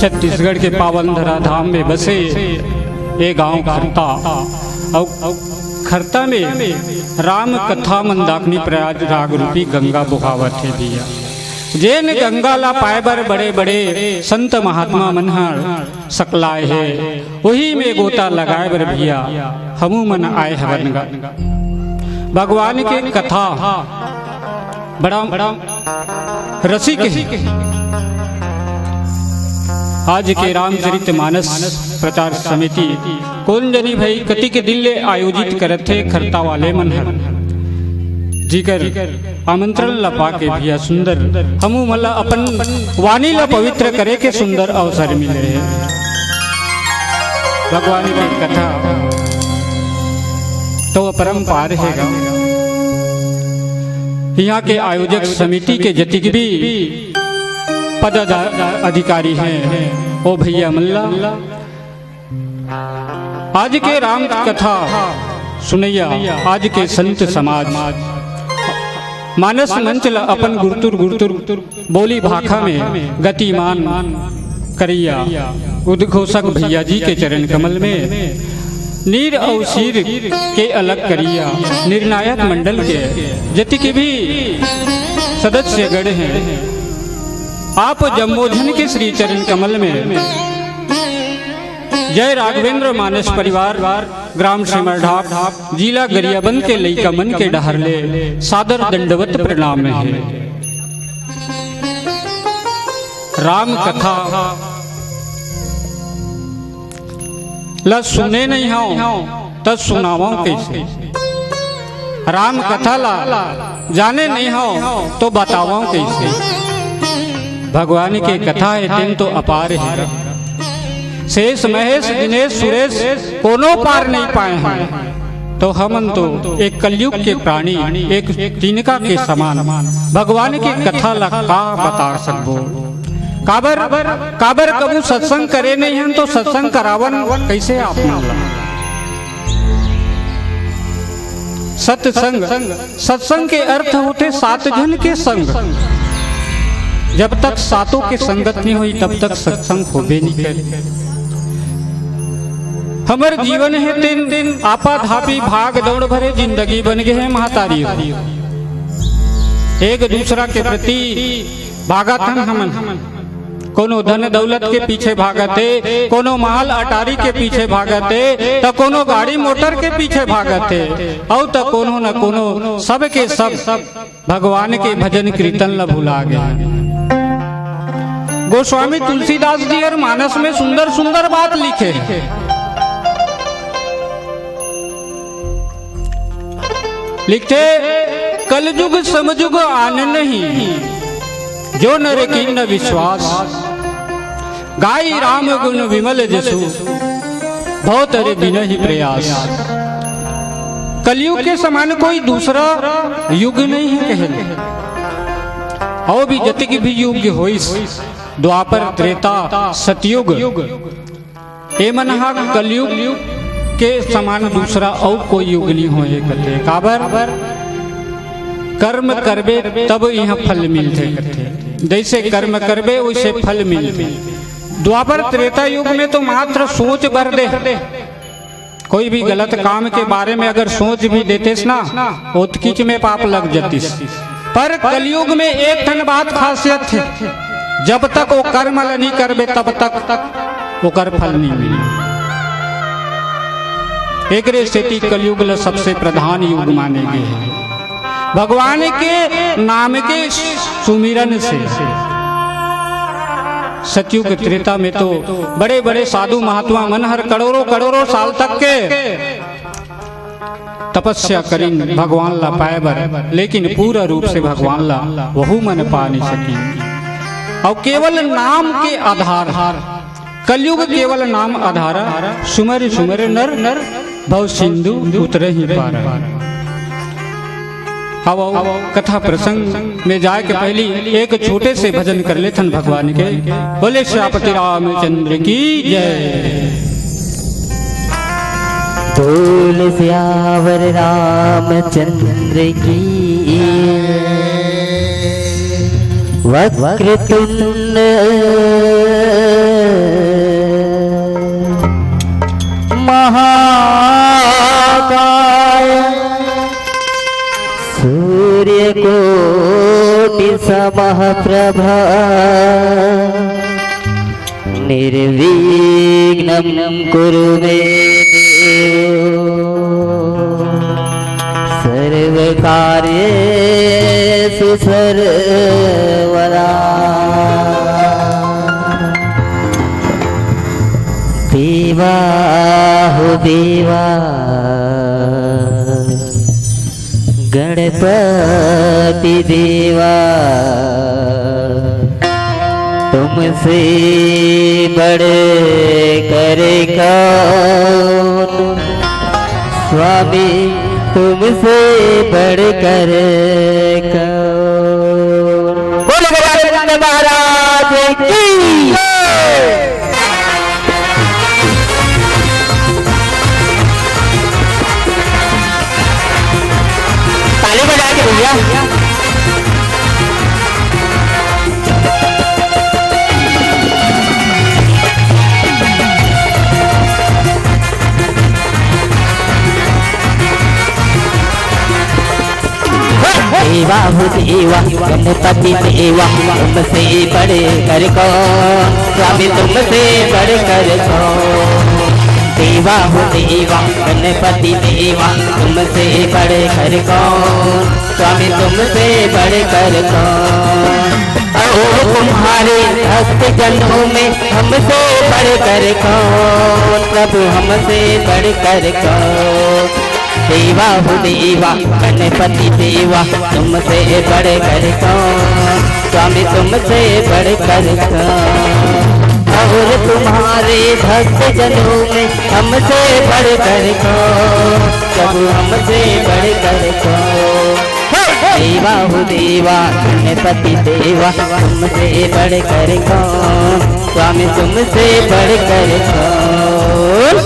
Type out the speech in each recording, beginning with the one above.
छत्तीसगढ़ के पावन धरा धाम में बसे ये गांव खरता। और खरता में राम कथा मंदाकिनी प्रयाग राग रूपी गंगा बुहावत है भैया। जेन गंगा ला पाए बर बड़े बड़े संत महात्मा मनहर सकलाए है, वही में गोता लगाए बर भैया हमू मन आए हवन गा। भगवान के कथा बड़ा रसिक है। आज के रामचरित मानस प्रचार समिति कौन जनी भाई कति के दिन ले आयोजित करत थे खरता वाले मनहर जीकर आमंत्रण ला पाके भैया सुंदर हमू मला अपन वाणी ला पवित्र करे के सुंदर अवसर मिले है। भगवान की कथा तो परम्पार है। यहाँ के आयोजक समिति के जतिक भी पद अधिकारी हैं ओ भैया मल्ला आज के राम कथा सुनैया आज के संत समाज मानस मंच ला अपन गुरतुर गुरतुर बोली भाखा में गतिमान करिया उद्घोषक भैया जी के चरण कमल में नीर और शीर के अलग करिया निर्णायक मंडल के जति के भी सदस्य गण हैं। आप जम्बोधन के श्री चरण कमल में जय राघवेंद्र मानस परिवार ग्राम सिमरढाप जिला गरियाबंद के लईका मन के डहरले सादर दंडवत प्रणाम है। राम कथा ला सुने नहीं हो तब सुनावा कैसे, राम कथा ला जाने नहीं हो तो बतावा कैसे। भगवान के कथा है तेन तो अपार है, शेष महेश दिनेश सुरेश कोनो पार नहीं पाए हैं। तो हमन तो एक कलयुग के प्राणी एक तिनका के समान भगवान की कथा ला का बता सकबो। काबर कबू सत्संग करे नहीं हैं तो सत्संग करावन कैसे आपना सत्संग। सत्संग के अर्थ होते सात जन के संग। जब तक सातों के संगत नहीं हुई तब तक सत्संग होबे नहीं करे। हमारे जीवन है दिन दिन आपा धापी भाग दौड़ भरे जिंदगी बन गए है महतारी। एक दूसरा के प्रति भागतन हमन कोनो धन दौलत के पीछे भागते, कोनो महल अटारी के पीछे भागते, तो कोनो गाड़ी मोटर के पीछे भागते और तो कोनो न कोनो सब के सब भगवान के भजन कीर्तन ला भुला गए। गोस्वामी तुलसीदास जी और मानस में सुंदर सुंदर बात लिखे। लिखते कलयुग समयुग आन नहीं, जो नर की न विश्वास, गाई राम गुण विमल जसु, बहुत अरे बिना ही प्रयास। कलयुग के समान कोई दूसरा युग नहीं है कहले, और भी जतिक भी युग होइस द्वापर त्रेता सतयुग, ए मनहा कलयुग के समान दूसरा और कोई युग नहीं होए कथे। काबर कर्म करबे तब यहाँ फल मिलते कथे, जैसे कर्म करबे वैसे फल मिलते। द्वापर त्रेता युग में तो मात्र सोच भर दे, कोई भी गलत काम के बारे में अगर सोच भी देतेस ना उत्कीच में पाप लग जातीस। पर कलयुग में एक ठन बात खासियत है, जब तक वो कर्म नहीं करबे तब तक वो कर फल नहीं मिले। एक स्थिति कलयुग ला सबसे प्रधान युग माने गए हैं। भगवान के नाम के सुमिरन से सतयुग त्रेता में तो बड़े बड़े साधु महात्मा मन हर करोड़ों करोड़ों साल तक के तपस्या करें भगवान ला पाए बर, लेकिन पूरा रूप से भगवान ला वहु मन पा नहीं सकी। और केवल नाम के आधार, कलयुग केवल नाम आधार, सुमर सुमर नर नर भव सिंधु उतर ही पार। अब कथा प्रसंग में जाए के पहली एक छोटे से भजन कर लेथन भगवान के। बोले श्यापति रामचंद्र की जय। बोल श्यावर रामचंद्र की, वक्रतुंड महाकाय सूर्यकोटि समप्रभा निर्विघ्नं कुरु मे देव सर्वकार्येषु सर्वदा देवा हो देवा गणपति देवा तुमसे बड़े करे कौन स्वामी तुमसे बढ़ कर कौन। बोलो गोपाल महाराज की ताली बजा के भैया। देवा हो देवा गणपति देवा तुमसे बड़े कर कौन स्वामी तुमसे बड़े कर कौन। देवा हो देवा गणपति देवा तुमसे बड़े कर कौन स्वामी तुमसे बड़े कर कौन। तुम्हारे भक्त जनों में हमसे बढ़ कर कौन प्रभु हमसे बढ़ कर कौन। देवा हो देवा गणपति देवा तुमसे बढ़ कर कौन स्वामी तुमसे बढ़ कर कौन। और तुम्हारे भक्त जनों में हमसे बढ़ कर कौन प्रभु हमसे बढ़ कर कौन। देवा हो देवा गणपति देवा तुमसे बढ़ कर कौन स्वामी तुमसे बढ़ कर कौन।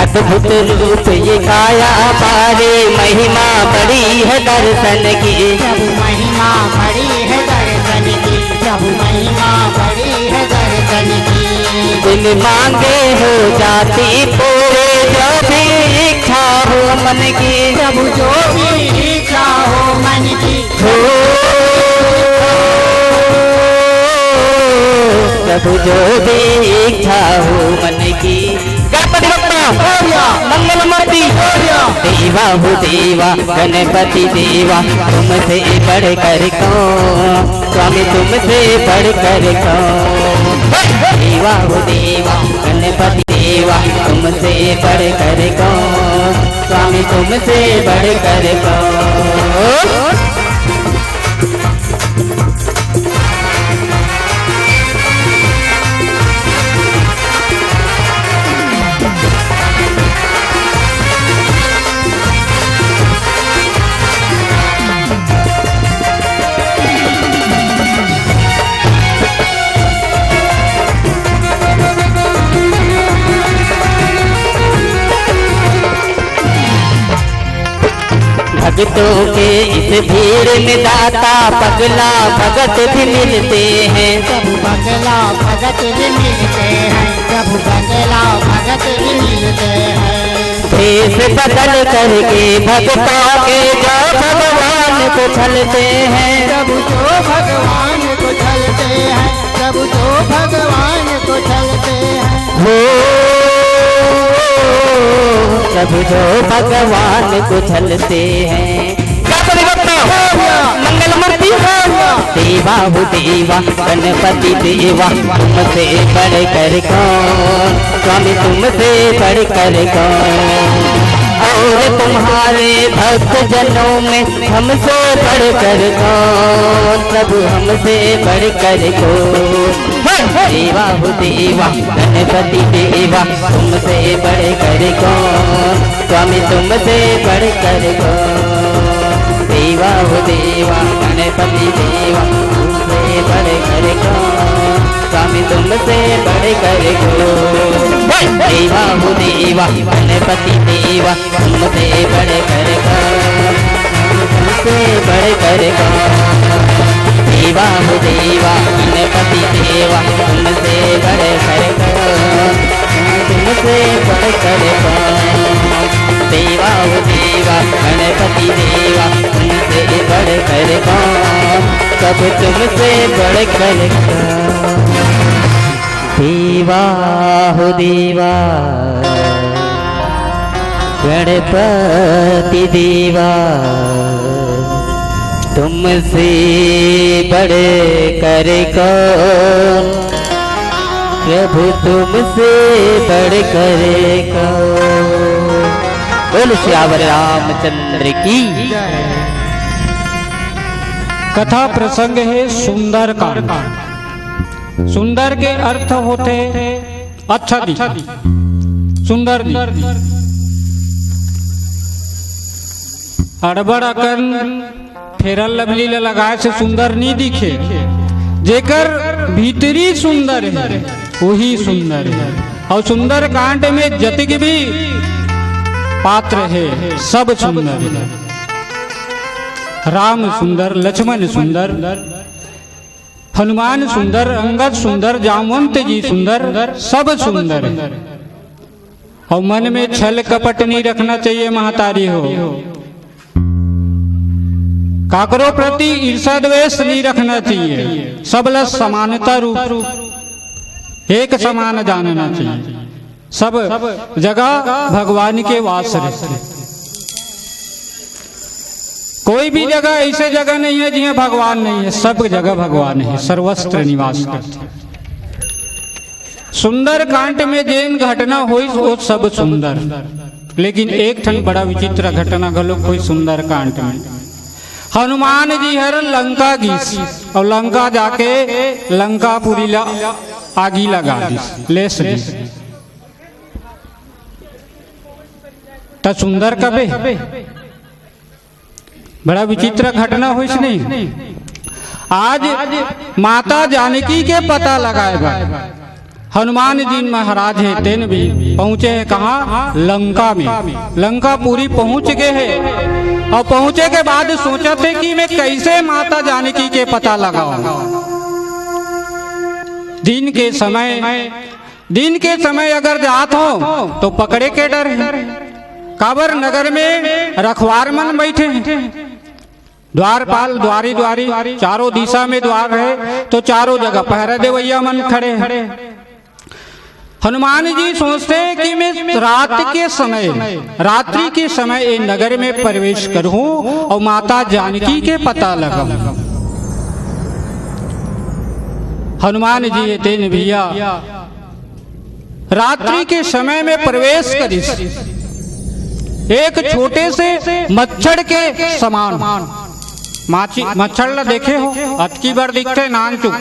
अद्भुत रूप ये काया पारे महिमा बड़ी है दर्शन की प्रभु महिमा बड़ी है दर्शन की प्रभु महिमा बड़ी है दर्शन की। दिल मांगे हो जाती पूरे जो भी इच्छा हो मन की प्रभु जो भी इच्छा हो मन की हो प्रभु जो भी इच्छा हो मन की। गणपति बप्पा मंगलमूर्ति देवा हो देवा गणपति देवा तुमसे बढ़ कर कौन स्वामी तुमसे बढ़ कर कौन। देवा हो देवा गणपति देवा तुमसे बढ़ कर कौन स्वामी तुमसे बढ़ कर कौन। भक्तों के इस भीड़ में दाता पगला भगत भी मिलते हैं प्रभु पगला भगत भी मिलते हैं प्रभु पगला भगत भी मिलते हैं। भेष बदल करके भक्तों के जो भगवान को छलते हैं प्रभु जो भगवान को छलते हैं प्रभु जो भगवान को छलते हैं। हो प्रभु जो भगवान को छलते हैं। मंगलमूर्ति देवा हो देवा गणपति देवा तुमसे बढ़ कर कौन स्वामी तुमसे बढ़ कर कौन। और और तुम्हारे भक्त जनों में हमसे बढ़कर कौन, प्रभु हमसे बढ़कर कौन। देवा हो देवा गणपति देवा, तुमसे बढ़कर कौन, स्वामी तुमसे बढ़कर कौन। देवा हो देवा गणपति देवा, तुमसे बढ़कर कौन, स्वामी तुमसे बढ़कर कौन। देवा हो देवा गणपति देवा, तुमसे बढ़कर कौन, तुमसे बढ़कर कौन। देवा हो देवा गणपति देवा, तुमसे बढ़कर कौन, तुमसे बढ़कर कौन। देवा हो देवा गणपति देवा, तुमसे बढ़कर कौन, सब तुमसे बढ़कर कौन। देवा हो देवा गणपति देवा, तुमसे बढ़कर कौन, प्रभु तुमसे बढ़कर कौन। बोलो श्यावर रामचंद्र की। कथा प्रसंग है सुंदर कांड। सुंदर के अर्थ होते अच्छा दी, सुंदर दी। अड़बड़ अकन फेरल लवली लगाए से सुंदर नहीं दिखे, जेकर भीतरी सुंदर है वही सुंदर है। और सुंदर कांड में जतिक भी पात्र है सब सुंदर है। राम सुंदर, लक्ष्मण सुंदर, हनुमान सुंदर, अंगद सुंदर, जामवंत जी सुंदर, सब सुंदर है। और मन में छल कपट नहीं रखना चाहिए महतारी हो, काकरो प्रति ईर्षा द्वेष नहीं रखना चाहिए। सबला समानता रूप एक समान जानना चाहिए। सब जगह भगवान के वास रहते। कोई भी जगह ऐसे जगह नहीं है जिसमें भगवान नहीं है, सब जगह भगवान है, सर्वत्र निवास करते। सुंदर कांड में जैन घटना हुई वो सब सुंदर, लेकिन एक ठन बड़ा विचित्र घटना घलो कोई सुंदर कांड में। हनुमान जी हर लंका गीस और लंका जाके लंका पूरी आगी लगा दी, लेस दी। तो सुंदर कबे बड़ा विचित्र घटना हुई नहीं। आज माता जानकी के पता लगाएगा। हनुमान जी महाराज है तेन भी पहुंचे हैं कहाँ, लंका में। लंका पूरी पहुंच गए हैं और पहुंचे के बाद सोचा थे कि मैं कैसे माता जानकी के पता लगाऊं। दिन के समय अगर जात हो तो पकड़े के डर है। काबर नगर में रखवार मन बैठे हैं, द्वारपाल द्वारी द्वारी, चारों दिशा में द्वार है तो चारों जगह पहरा देवैया मन खड़े हैं। हनुमान जी सोचते हैं कि मैं रात्रि के समय ये नगर में प्रवेश करूं और माता जानकी के पता लगाऊं। हनुमान जी तेन भैया रात्रि के समय में प्रवेश करी। एक छोटे से मच्छर के समान, मच्छर देखे हो, अटकी बार दिखते नान चुक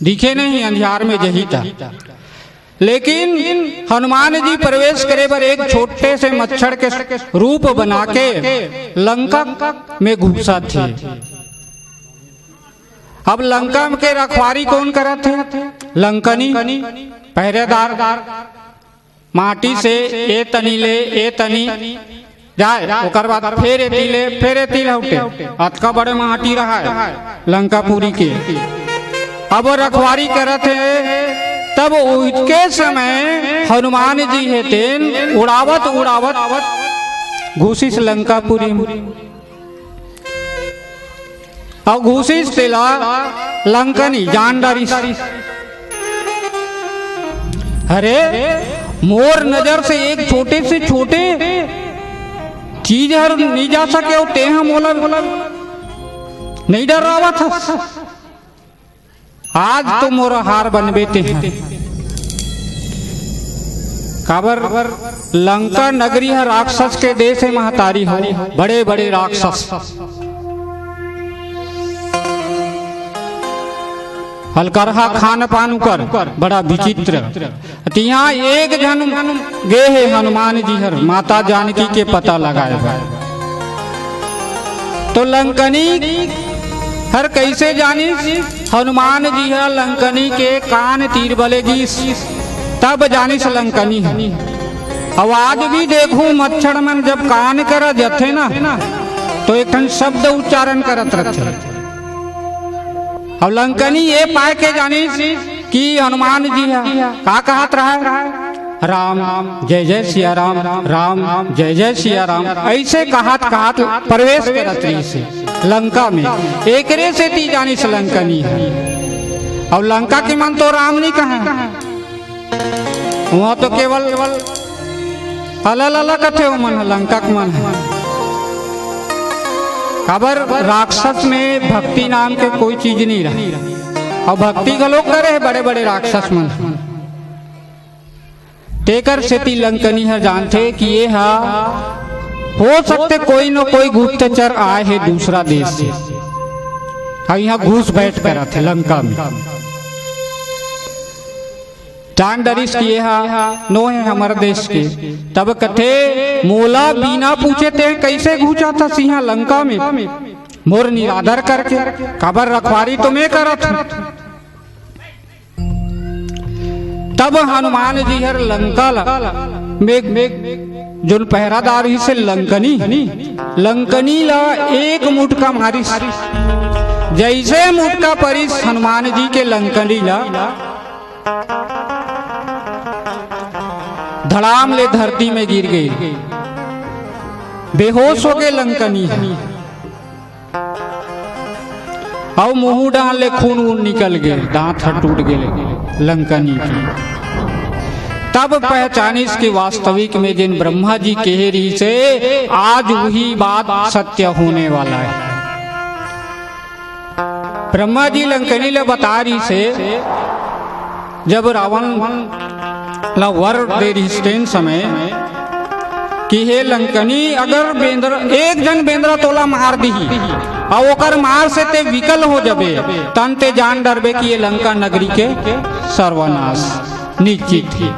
दिखे नहीं, अंधियार में जही था। लेकिन हनुमान जी प्रवेश करे पर एक छोटे से मच्छर के रूप बना के लंका में घुसा थे। अब लंका के रखवारी कौन करा थे? लंकनी पहरेदार माटी से ए तनी ले ए तनी जाए, ओकर बाद फेर एती लौटे। अतका बड़े माटी रहा है लंकापुरी के। अब वो रखवारी करत है, तब उसके समय हनुमान जी है तेन उड़ावत घुसिस लंकापुरी में। और घुसिस तेला लंकनी जान डारी। अरे मोर नजर से एक छोटे से छोटे चीज हर नहीं जा सके और ते हम बोला नहीं डर रहा था। आज तो मोर हार बनबेते हैं। काबर लंका नगरी है राक्षस के देश है महतारी हो, बड़े बड़े राक्षस हलकरहा खान पान कर बड़ा विचित्र। यहाँ एक जन गे है हनुमान जी हर माता जानकी के पता लगाए तो लंकनी हर कैसे जानी हनुमान जी हर लंकनी के कान तीर बलेगी तब जानिस लंकनी है। आवाज भी देखूं मच्छर मन जब कान कर जथे ना तो एक शब्द उच्चारण करत रहते। अब लंकनी ये पाए के जानी कि हनुमान जी है का कहत रहा राम जय जय सिया राम, राम जय जय सिया राम, ऐसे कहत कहत प्रवेश करत रही से लंका में। एकरे से ती जानी से लंकनी है। और लंका के मन तो राम नहीं कहा, वहाँ तो केवल अलग अलग कथे हो मन लंका के मन है। खबर राक्षस में भक्ति नाम के कोई चीज नहीं रही और भक्ति का लोग करे बड़े बड़े राक्षस मन तेकर से ती लंकनी है जानते कि ये हा हो सकते कोई न कोई गुप्तचर आए है दूसरा देश से, यहाँ घुस बैठ कर थे लंका में। जान डरिस किए हा नो है हमारे देश के तब कथे मोला बिना पूछे ते कैसे घुसा था सिंहा लंका में मोर निरादर करके खबर रखवारी तो मैं करत। तब हनुमान जी हर लंका में जो पहरादार ही से लंकनी ला एक मुटका मारी, जैसे मुटका परिस हनुमान जी के लंकनी ला धड़ाम ले धरती में गिर गई, बेहोश हो गए लंकनी और मुंह डाल ले खून वून निकल गए, दांत टूट गए लंकनी की। तब पहचानिस की वास्तविक में जिन ब्रह्मा जी कह रही से आज वही बात सत्य होने वाला है। ब्रह्मा जी लंकनी ले बता रही से जब रावण ला वर दे रही समय कि हे लंकनी अगर बेंद्र एक जन बेंद्रा तोला मार दी और ओकर मार से ते विकल हो जबे तन ते जान डरबे कि ये लंका नगरी के सर्वनाश निश्चित ही।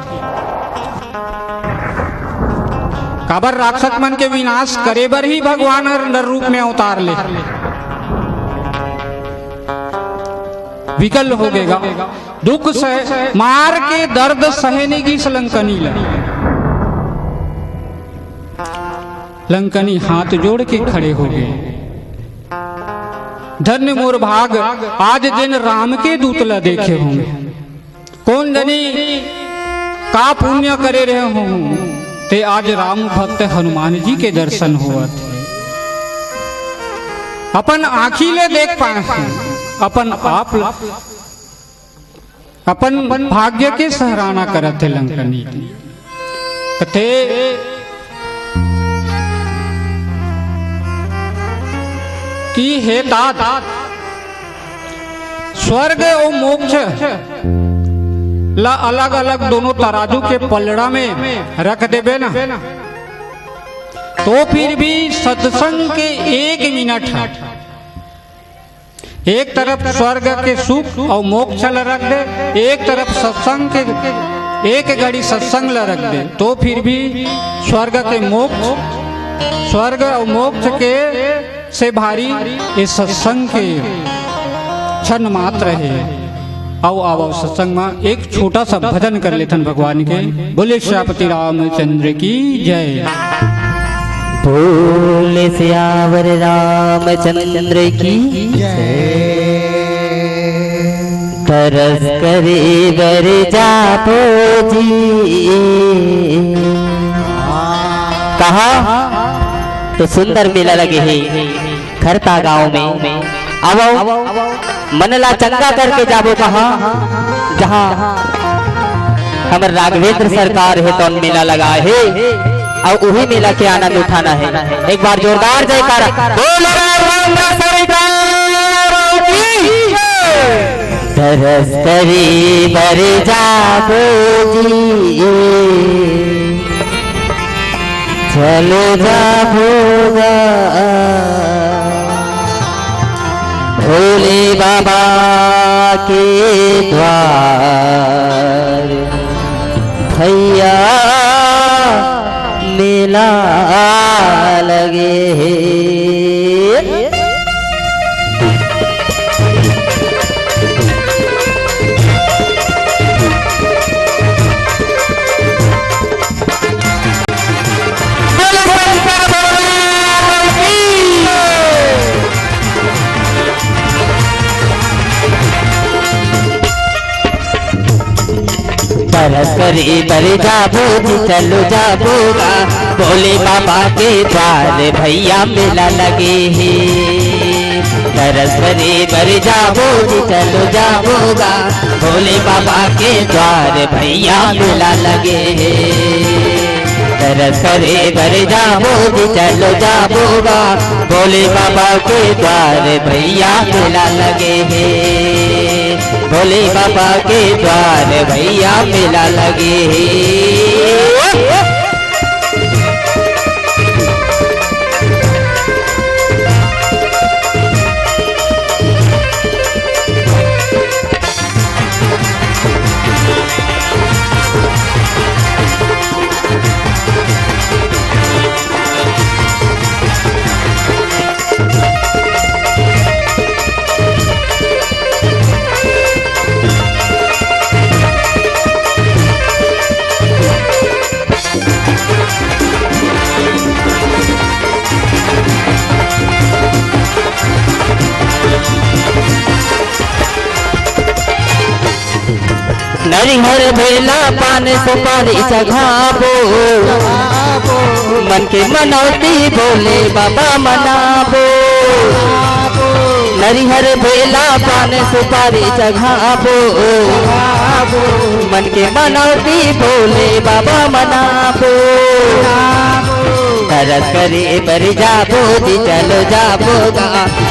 काबर राक्षस मन के विनाश करे बर ही भगवान नर रूप में अवतार ले, विकल हो गएगा दुख सह मार के दर्द सहने की लंकनी लंकनी हाथ जोड़ के खड़े हो गए। धन्य मोर भाग आज जिन राम के दूतला देखे होंगे, कौन जनी का पुण्य करे रहे हों ते आज राम भक्त हनुमान जी के दर्शन हुआ थे। अपन आँखी ले देख पाए अपन आप अपन भाग्य के सराहना करत थे लंकनी कथे कि हे तात स्वर्ग और मोक्ष ला अलग अलग दोनों तराजू के पलड़ा में रख देबे ना तो फिर भी सत्संग के एक मिनट एक तरफ स्वर्ग के सुख और मोक्ष ला रख दे, एक तरफ सत्संग के एक घड़ी सत्संग ला रख दे तो फिर भी स्वर्ग के मोक्ष स्वर्ग और मोक्ष के से भारी ये सत्संग के क्षण मात्र है। आओ सत्संग में एक छोटा सा भजन कर लेथन भगवान के। बोले श्रीपति रामचंद्र की जय। बोले सियावर रामचंद्र की जय। तरस करे बर जापो जी कहा तो सुंदर मेला लगे है खरता गांव में। आओ मनला चंगा करके जाबो कहा जहाँ हमर राघवेंद्र सरकार है तो मेला लगा है और वही मेला के आनंद उठाना है। एक बार जोरदार जयकारा। तरस करी बर जाबो जी चलो जाबोगा भोले बाबा के द्वार भैया मेला लगे तरस करी बर जाबो जी चलो जाबोगा भोले बाबा के द्वार भैया मेला लगे है तरस करी बर जाबो जी चलो जाबोगा भोले बाबा के द्वार भैया मेला लगे है तरस करे बर जाबो जी चलो जाबोगा भोले बाबा के द्वार भैया मेला लगे है भोले बाबा के द्वार भैया मेला लगे नरिहर बेला पान सुपारी चघाबो मन के मनौती बोले बाबा मनाबो नरिहर बेला पान सुपारी चघाबो मन के मनौती बोले बाबा मनाबो तरस करे बर जाबो जी चलो जाबोगा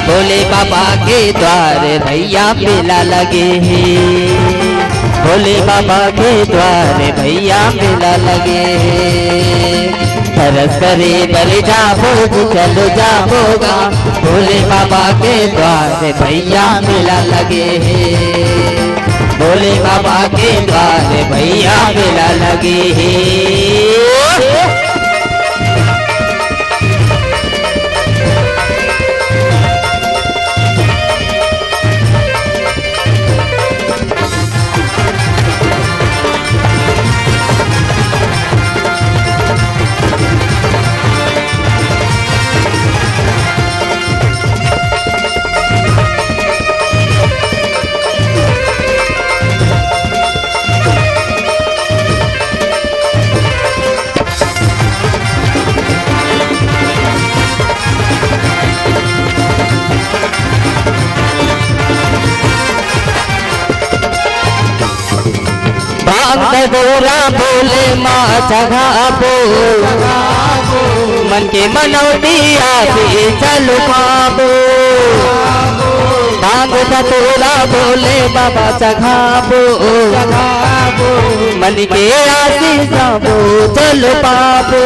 भोले बाबा के द्वार भैया मेला लगे है भोले बाबा के द्वार भैया मेला लगे तरस करे बर जाबो जी चलो जाबोगा भोले बाबा के द्वार भैया मेला लगे भोले बाबा के द्वार भैया मेला लगे गोरा बोले माँ चघाबो मन के मनौती आके चलो खाबो भांग धतूरा बोले बाबा चघाबो मन के आशीष बो चलो पाबो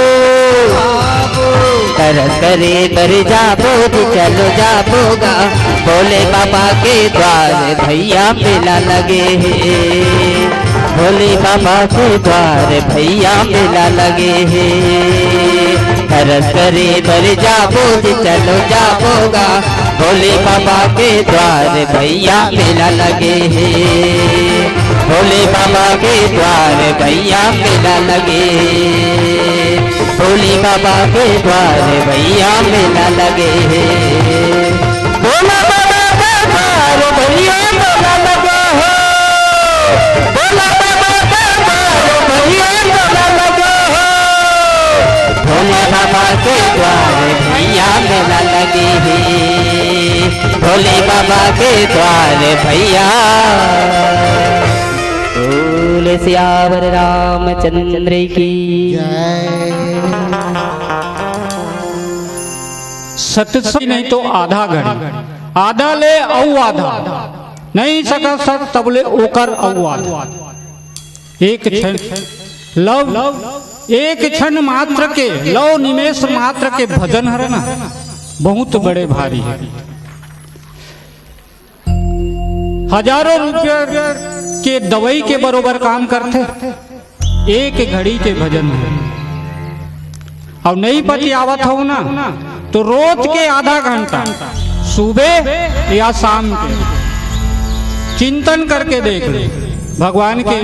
तरस करे बर जाबो जी चलो जाबोगा भोले बाबा के द्वार भैया मेला लगे भोले बाबा के द्वार भैया मेला लगे तरस करे बर जाबो जी चलो जाबोगा भोले बाबा के द्वार भैया मेला लगे भोले बाबा के द्वार भैया मेला लगे भोले बाबा के द्वार भैया मेला लगे भोला बाबा के द्वार भैया मेला लगे भोला बाबा के द्वार भैया मेला लगे भोले बाबा के द्वार भैया मेला लगे भोले बाबा के द्वार भैया बोले सियावर रामचंद्र की सत्संग नहीं तो आधा घड़ी आधा ले औ आधा नहीं सका सत तबले ओकर अववाद। एक क्षण लव एक क्षण मात्र के लव निमेष मात्र के भजन हर ना बहुत बड़े भारी है। हजारों रुपये के दवाई के बरोबर काम करते एक घड़ी के भजन है। अब नहीं पति आवत हो ना तो रोज के आधा घंटा सुबह या शाम के चिंतन करके देख ले भगवान के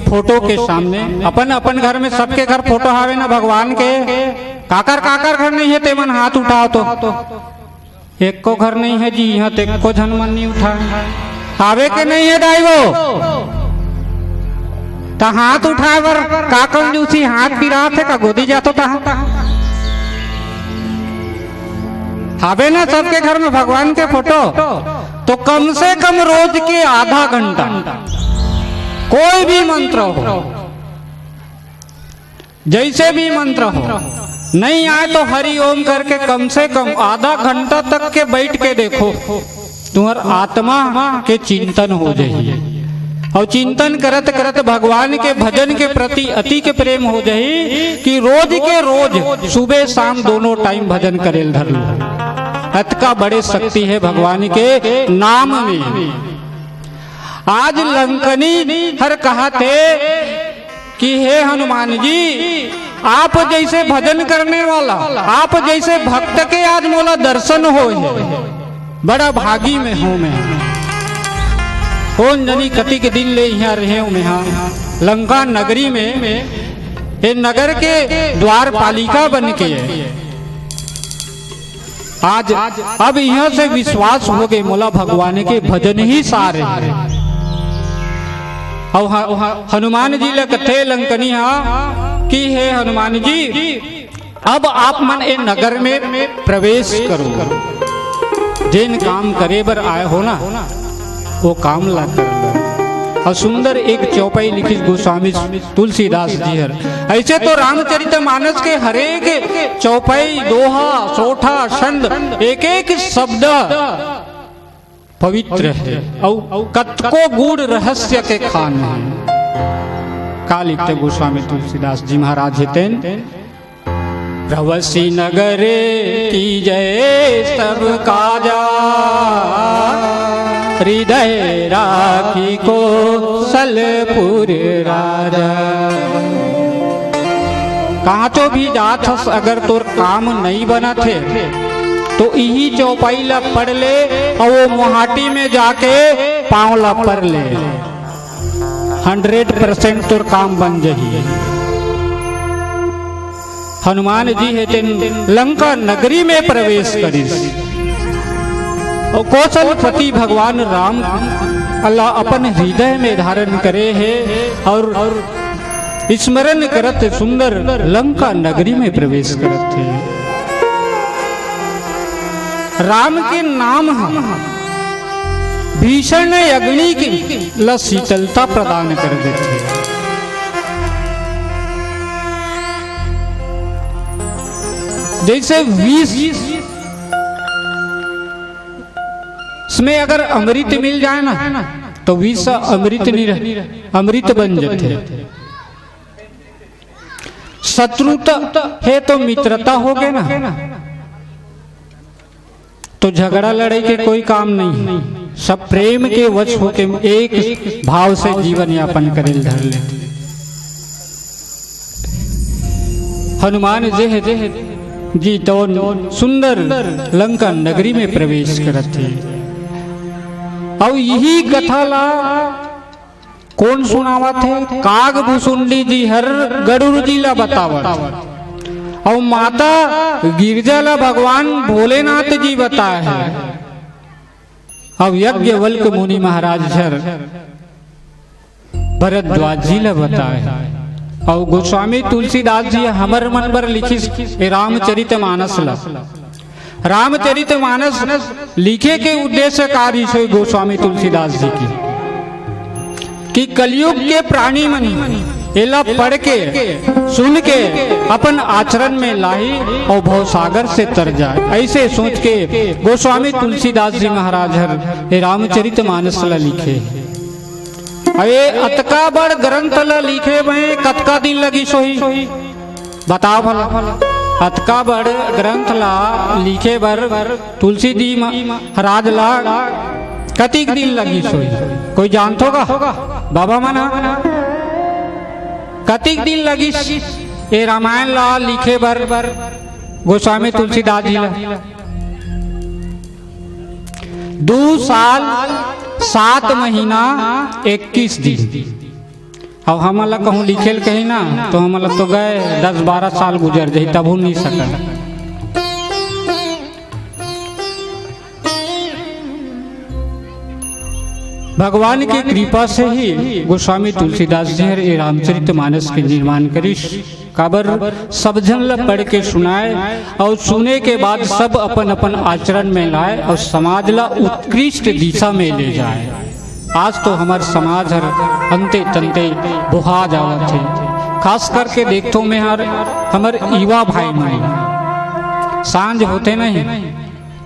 फोटो के सामने। अपन अपन घर में सबके घर फोटो हावे ना भगवान के। काकर काकर घर नहीं है ते मन हाथ उठाओ तो एक को घर नहीं है जी यहाँ ते को झन मन नहीं उठा हावे के नहीं है दाइवो तो हाथ उठाए बर काकल जूसी हाथ पिरा थे का गोदी जातो ता हावे ना सबके घर में भगवान के फोटो। तो कम से कम रोज के आधा घंटा कोई भी मंत्र हो जैसे भी मंत्र हो नहीं आए तो हरि ओम करके कम से कम आधा घंटा तक के बैठ के देखो तुम्हार आत्मा के चिंतन हो जाइए। और चिंतन करत करत भगवान के भजन के प्रति अति के प्रेम हो जाही कि रोज के रोज सुबह शाम दोनों टाइम भजन करेल धर लो। अत का बड़े शक्ति है भगवान के नाम में। आज लंकनी हर कहा थे कि हे हनुमान जी आप जैसे भजन करने वाला आप जैसे भक्त के आज मोला दर्शन हो बड़ा भागी में हूँ मैं। कौन जनी कति के दिन ले यहाँ रहे हूँ मैं लंका नगरी में ये नगर के द्वार पालिका बन के आज अब यहाँ से विश्वास हो गए मोला भगवान के भजन ही सारे और हनुमान जी ले कथे लंकनी कि हे हनुमान जी अब आप मन ए नगर में प्रवेश करो जिन काम करे बर आए हो ना वो काम ला कर। और सुंदर एक चौपाई लिखी गोस्वामी तुलसीदास जी हर। ऐसे तो रामचरितमानस के हरेक चौपाई दोहा सोठा छंद एक एक शब्द पवित्र है और कतको गूढ़ रहस्य के खान है। का लिखते गोस्वामी तुलसीदास जी महाराज हेतेन प्रवसी नगरे की जय सब काजा हृदय राखी को सलपुर राजा। कहाँ तो भी जात हस अगर तोर काम नहीं बना थे तो यही चौपाई ला पढ़ ले और वो मोहाटी में जाके पाँव ला पढ़ ले 100% तोर काम बन जाही। हनुमान जी है लंका नगरी में प्रवेश करिस और कौशलपति भगवान राम अल्लाह अपन हृदय में धारण करे है और स्मरण करत सुंदर लंका नगरी में प्रवेश करत है। राम के नाम भीषण अग्नि की ल शीतलता प्रदान कर देते हैं। जैसे विष में अगर अमृत मिल जाए ना तो विष अमृत नहीं रहे अमृत बन जाते। शत्रुता है तो मित्रता हो गए ना तो झगड़ा लड़ाई के कोई काम नहीं। सब प्रेम के वश होके एक भाव से जीवन यापन करेल धर ले। हनुमान जी तो सुंदर लंका नगरी में प्रवेश करते और यही कथा ला कौन सुनावा थे काग भुसुंडी जी हर गरुड़ जी ला बतावत और माता गिरजा ला भगवान भोलेनाथ जी बताए है। अब यज्ञवल्क मुनि महाराज झर भरद्वाज जी ला बताए है। और गोस्वामी तुलसीदास जी हमर मन बर लिखी रामचरितमानस ला। रामचरितमानस लिखे के उद्देश्य कार्य है गोस्वामी तुलसीदास जी की कि कलयुग के प्राणी मन एला पढ़ के सुन के अपन आचरण में लाई और भवसागर से तर जाए। ऐसे सोच के गोस्वामी तुलसीदास जी महाराज हर ये रामचरितमानस ला लिखे। अरे अतका बड़ ग्रंथ ला लिखे में कतका दिन लगी सोही बताओ भला। अतका बड़ ग्रंथ ला लिखे बर तुलसी जी महाराज ला कतिक दिन लगी सोई कोई जानत होगा बाबा मना कतिक दिन लगी ये रामायण ला लिखे बर गोस्वामी तुलसीदास जी ला 2 साल 7 महीना 21 दिन। अब हमला कहूँ लिखेल कहीं ना तो हमला तो गए 10-12 साल गुजर जाए तब नहीं सकल। भगवान की कृपा से ही गोस्वामी तुलसीदास जी ये रामचरितमानस के निर्माण करिश। काबर सब जन ला पढ़ के सुनाए और सुने के बाद सब अपन अपन आचरण में लाए और समाज ला उत्कृष्ट दिशा में ले जाए। आज तो हमार समाज हर अंते तंते बुहा जावत है। खास करके देखतो में हर हमार युवा भाई में सांझ होते नहीं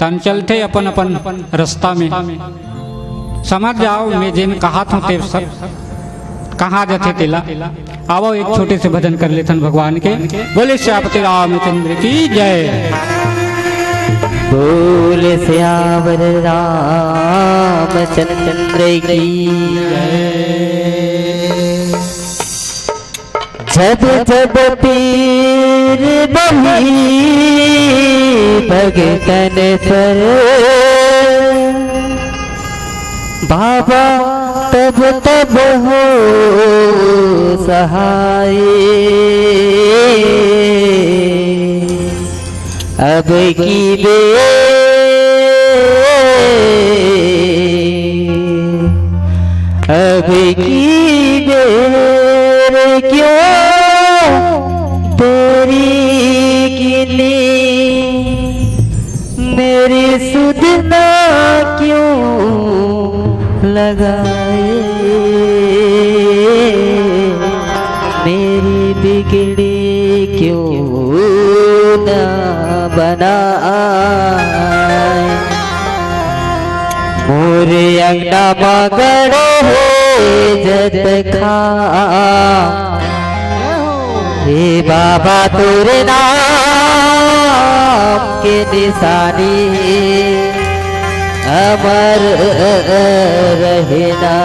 तन चलते अपन अपन रास्ता में। समझ जाओ मैं जिन कहा था ते सब कहाँ जाते तेला। आओ एक छोटे से भजन कर लेथन भगवान के। बोले श्यामति रामचंद्र की जय। बोले श्यावर रामचंद्र की जब जब पीर बही भगतन पर बाबा तब तब हो सहाय। अब की बेर क्यों तेरी गिली मेरी सुधना क्यों लगाए। मेरी बिगड़ी क्यों ना बनाए। मोरे अंगना मगड़ो जत खा हे बाबा तोरे नाम के निशानी अमर रहना।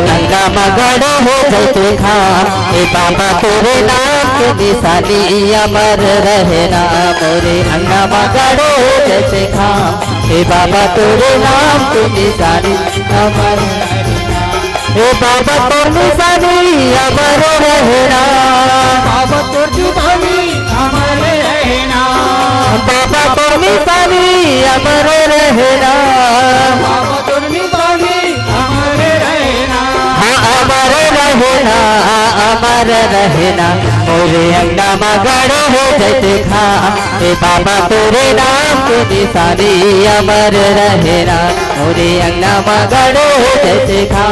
गंगा मगड़ हो जैसे खा हे बाबा तोरे नाम के निशानी अमर रहना। मोरे गंगा मगड़ हो जैसे खा हे बाबा तोरे नाम के निशानी अमर। हे बाबा तोर निशानी अमर रहना। बाबा तोर निशानी अमर रहना। बाबा तोर निशानी अमर रहना। बाबा तोर निशानी अमर रहना। अमर रहना अमर रहना। मोरे अंगना मगड़ हो जैसे खा हे बाबा तोरे नाम के निशानी अमर रहना। मोरे अंगना मगड़ हो जैसे खा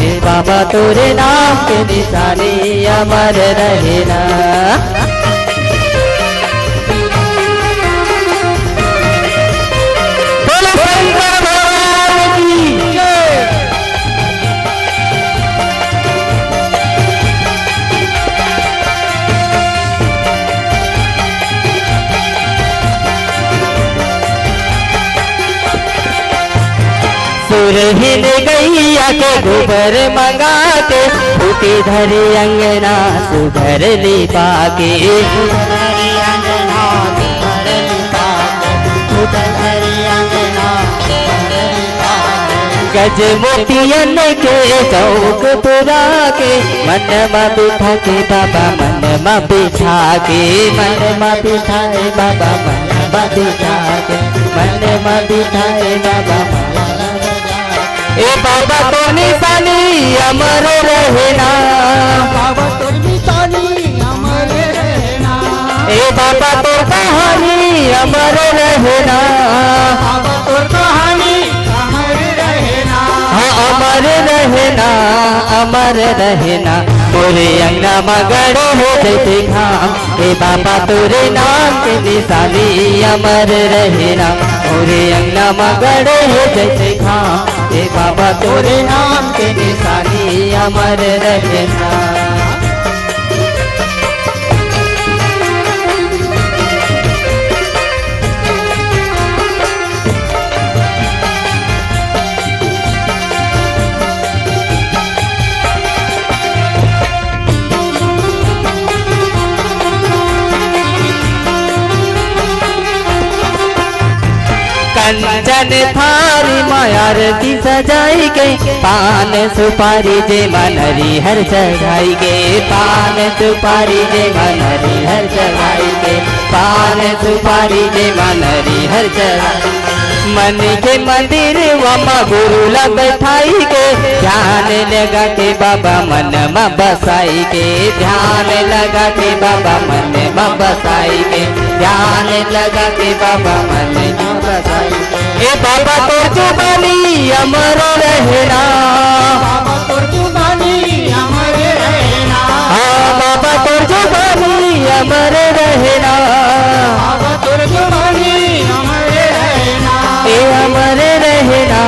हे बाबा तोरे नाम के निशानी अमर रहना। सुरहिन गैया के गोबर मंगा के फूटी धरे अंगना सुधर लिपा के। गज मोतियन के चौक पुरा के मन में बिठा के बाबा मन में बिठा के। मन में बिठाए बाबा मन में बिठा के। मन में बिठाए बाबा ए बाबा तो निशानी अमर रहना, बाबा तो निशानी अमर रहना, ए बाबा तो कहानी अमर रहना, बाबा तो कहानी अमर रहना, हाँ अमर रहना, अमर रहना। मोरे अंगना मगड़ हो जैसे घाम, ए बाबा तोरे नाम के निशानी अमर रहना। मोरे अंगना मगड़ हो जैसे घाम, ए बाबा तोरे नाम के निशानी अमर रहना। कंचन थारी मायार की सजाई गई, पान सुपारी जे मनरी हर जगाई गे, पान सुपारी जे मनरी हर जगाई गे, पान सुपारी जे मनरी हर जगाई। मन के मंदिर वमा गुरु लग बैठाई के, ध्यान लगा के बाबा मन में बसाई के, ध्यान लगा के बाबा मन में बसाई के, ध्यान लगा के बाबा मन में बसाई। ए बाबा तो जुबानी अमर रहना, बाबा तो जुबानी अमर रहना, हाँ बाबा तो जुबानी अमर रहना, बाबा तो जुबानी अमर रहना, ए अमर रहना,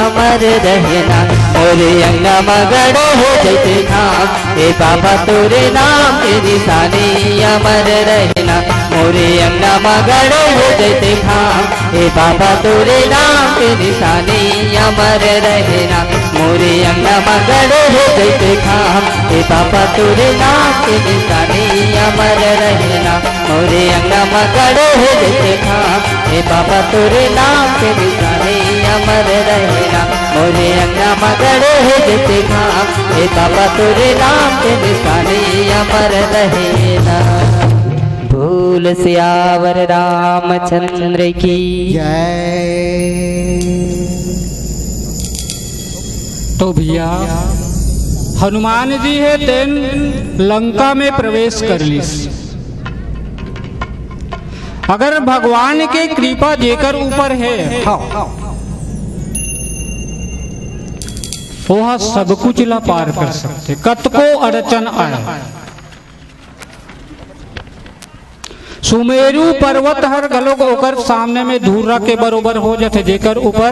अमर रहना। मोरे अंगना मगड़ हो जैसे घाम, ए बाबा तोरे नाम के निशानी अमर रहना। मोरे अंगना मगड़ हो जैसे घाम, ए बाबा तोरे नाम के निशानी अमर रहना। मोरे अंगना मगड़ हो जैसे घाम, ए बाबा तोरे नाम के निशानी अमर रहना। मोरे अंगना मगड़ हो जैसे घाम, ए बाबा तोरे नाम के निशानी अमर रहना। मोरे अंगना मगड़ हो जैसे घाम, ए बाबा तोरे नाम के निशानी अमर रहना। भूल सियावर रामचंद्र की जय। तो भैया हनुमान जी है तेन लंका में प्रवेश कर ली। अगर भगवान के कृपा जेकर ऊपर है वह सब कुछ ला पार कर सकते, कत को अड़चन आए। सुमेरु पर्वत हर गलोग ओकर सामने में धूरा के बरोबर हो जाते, जेकर ऊपर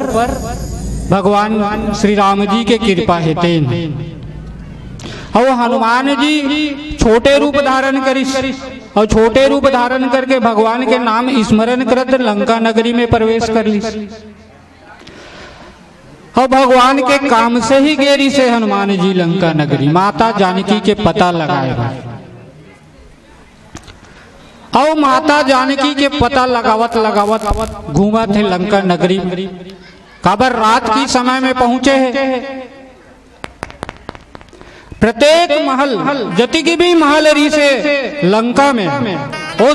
भगवान श्री राम जी के कृपा है तेन। और हनुमान जी छोटे रूप धारण करी और छोटे रूप धारण करके भगवान के नाम स्मरण करत लंका नगरी में प्रवेश कर ली। और भगवान के काम से ही गेरी से हनुमान जी लंका नगरी माता जानकी के पता लगाए। और माता जानकी के पता लगावत लगावत घूमा थे लंका नगरी। काबर रात की समय में पहुंचे हैं। प्रत्येक महल जति की भी महल रही से लंका में वो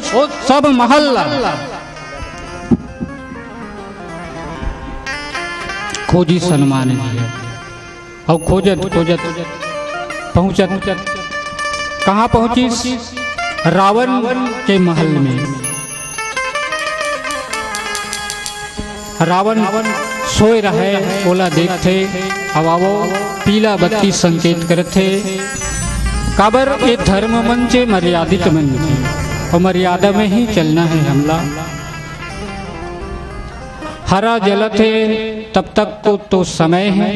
सब महल खोजी हनुमान जी और खोजत खोजत पहुंचत कहाँ पहुंची? रावण के महल में। रावण सोए रहे, बोला देखते अब वो पीला बत्ती संकेत करते। काबर ये धर्म मंच मर्यादित मन थे और मर्यादा में ही चलना है हमला। हरा जलत है तब तक को तो समय है,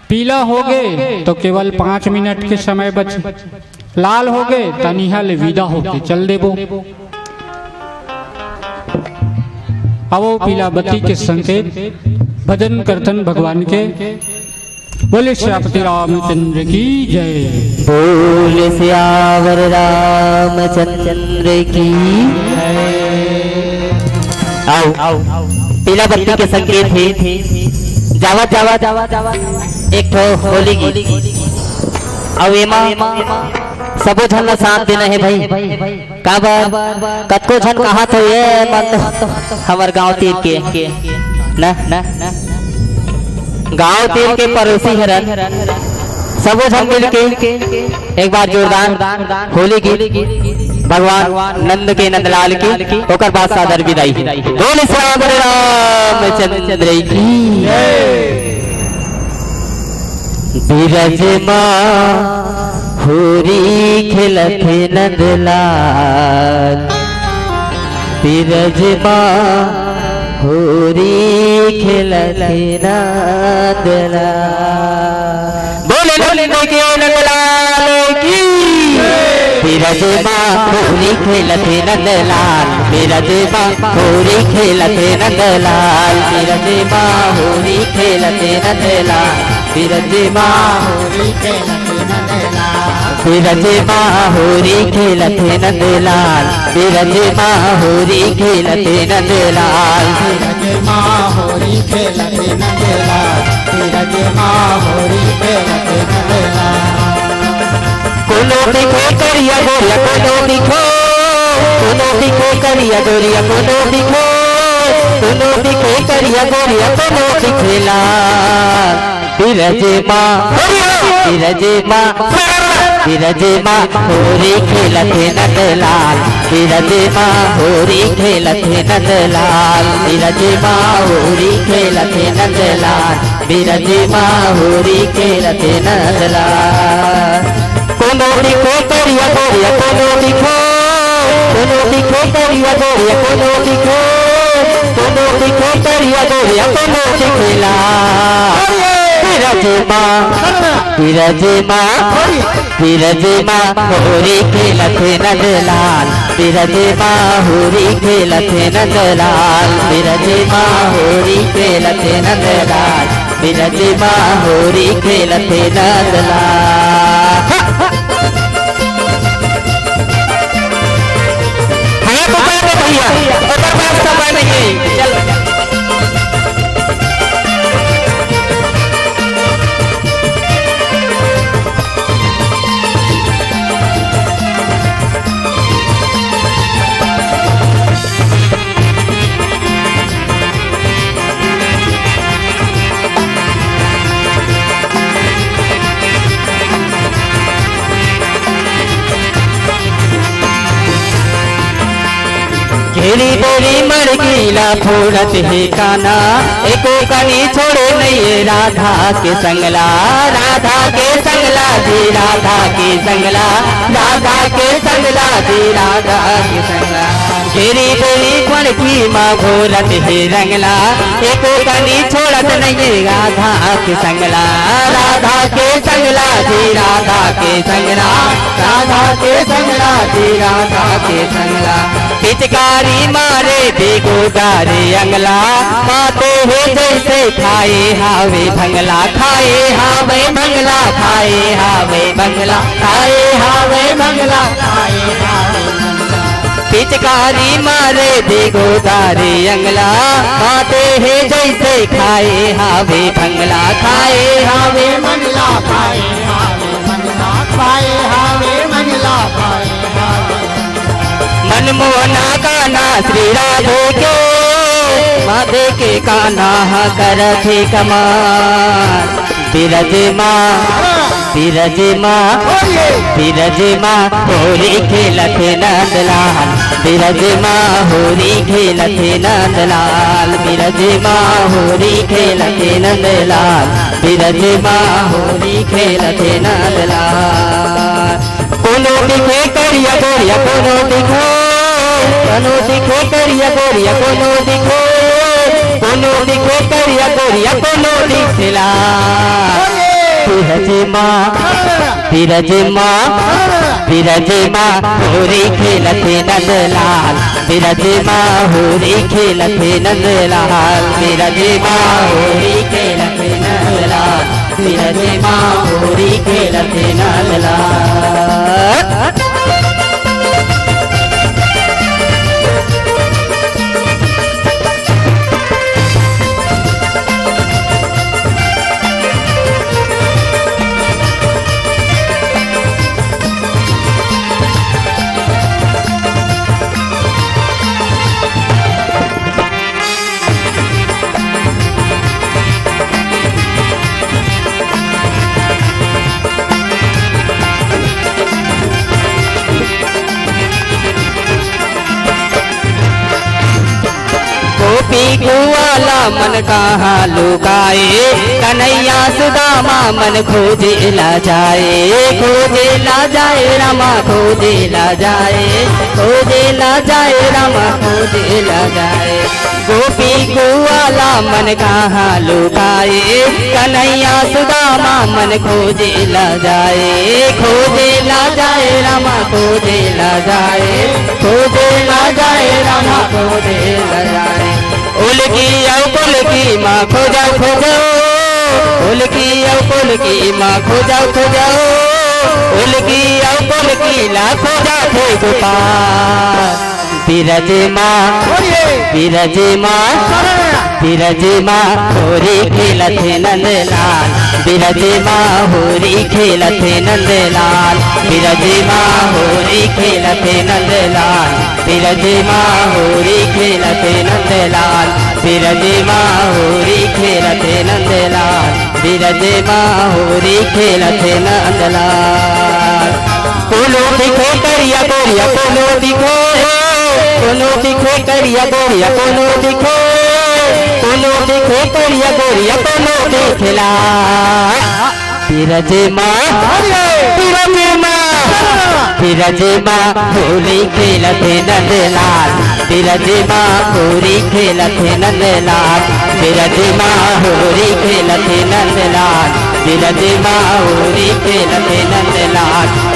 पीला हो गए तो केवल 5 मिनट के समय बच, लाल हो गए तनिहाल विदा होके चल देबो। अब वो पीला बत्ती के संकेत भजन कीर्तन भगवान के। बोले श्रीपति रामचंद्र की जय। बोल सियावर रामचंद्र की जय। आओ पीला बत्ती के संकेत थे। जावा जावा जावा जावा एक ठो होली गीत अब एमा सबो झन ला साथ देना है भाई। काबर कतको झन कहा तो ये मन हमार गांव तीर के ना ना गांव तेल के पड़ोसी हरन सबो झन मिल के एक बार जोरदार होली की भगवान नंद के नंदलाल की ओकर बाद सादर विदाई बोल श्याम रामचंद्र की बिरज माँ होरी खेलत नंदलाल बिरज माँ होरी खेलत नंदलाल बोले नंद के नंदलाल की बिरज माँ होरी खेलत नंदलाल बिरज माँ होरी खेलत नंदलाल बिरज माँ होरी खेलत नंदलाल बिरज माँ होरी खेलत नंदलाल बिरज माँ होरी खेलत नंदलाल बिरज माँ होरी खेलत नंदलाल बिरज माँ होरी खेलत नंदलाल बिरज माँ होरी खेलत नंदलाल कोनो दिखो करिया गोरिया कोनो दिखो करिया गोरिया कोनो दिखो करिया गोरिया कोनो दिखेला बिरज माँ बिरज माँ होरी खेलत नंदलाल बिरज माँ होरी खेलत नंदलाल बिरज माँ होरी खेलत नंदलाल बिरज माँ होरी खेलत नंदलाल कोनो दिखो करिया गोरिया कोनो दिखो करिया गोरिया कोनो दिखो करिया गोरिया कोनो दिखेला बिरज माँ होरी खेलत नंदलाल बिरज माँ होरी खेलत नंदलाल बिरज माँ होरी खेलत नंदलाल बिरज माँ होरी खेलत नंदलाल भैया समय नहीं चल घेरी बोरी मड़कीला फोड़त है काना एको कनी छोड़े नहीं राधा के संगला राधा के संगला जी राधा के संगला राधा के संगला जी राधा के संगला घेरी बोरी मड़की माँ घोरत है रंगला एको कनी छोड़त नहीं राधा के संगला राधा के संगला जी राधा के संगला राधा के संगला जी राधा के संगला पिचकारी मारे बेगो डारे अंगला माते है जैसे खाए हावे भंगला खाए हावे भंगला खाए हावे भंगला खाए हावे भंगला खाए हावे पिचकारी मारे बेगो डारे अंगला माते है जैसे खाए हावे भंगला खाए हावे मंगला खाए हावे मंगला खाए हावे मंगला खाए हावे मनमोहना काना श्री राधे के माधे के काना करथे कमाल बिरज माँ होरी खेलत नंदलाल बिरज माँ होरी खेलत नंदलाल बिरज माँ होरी खेलत नंदलाल बिरज माँ होरी खेलत नंदलाल कोनो दिखे करिया गोरिया कोनो दिखो करिया गोरिया कोनो दिखो करिया गोरिया कोनो दिखेला बिरज माँ होरी खेलत नंदलाल बिरज माँ होरी खेलत नंदलाल बिरज माँ होरी खेलत नंदलाल बिरज माँ होरी खेलत नंदलाल गोपी कुआला मन कहाँ लुकाए, कन्हैया सुदामा मन खोजे ला जाए रामा खोजे ला जाए रामा खोजे ला जाए। गोपी कुआला मन कहाँ लुकाए, कन्हैया सुदामा मन खोजे ला जाए रामा खोजे ला जाए रामा खोजे ला जाए। उलकी पुलकी माँ खोजा उलकी पुलकी माँ खोजा उलकी पुलकी ला खोजा थे गोपाल। बिरज माँ होरी खेलथे नंदलाल, बिरज माँ होरी खेलथे नंदलाल, बिरज माँ होरी खेलथे नंदलाल, बिरज माँ होरी खेलथे नंदलाल, बिरज माँ होरी खेलथे नंदलाल, बिरज माँ होरी खेलथे नंदलाल। कोनो दिखे करिया गोरिया कोनो दिखे करिया गोरिया कोनो दिखे करिया गोरिया कोनो दिखला। बिरज माँ होली खेलथे नंदलाल, बिरज माँ होली खेलथे नंदलाल, बिरज माँ होली खेलथे नंदलाल, बिरज माँ होली खेलथे नंदलाल,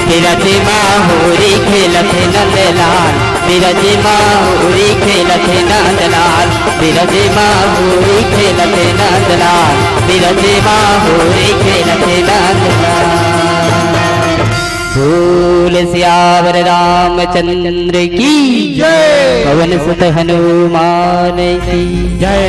बिरज माँ होली खेलथे नंदलाल, बिरज माँ होली खेलथे नंदलाल, बिरज माँ होली खेलथे नंदलाल, बिरज माँ होली खेलथे नंदलाल। बोल सियावर रामचंद्र की जय, पवन सुत हनुमान की जय।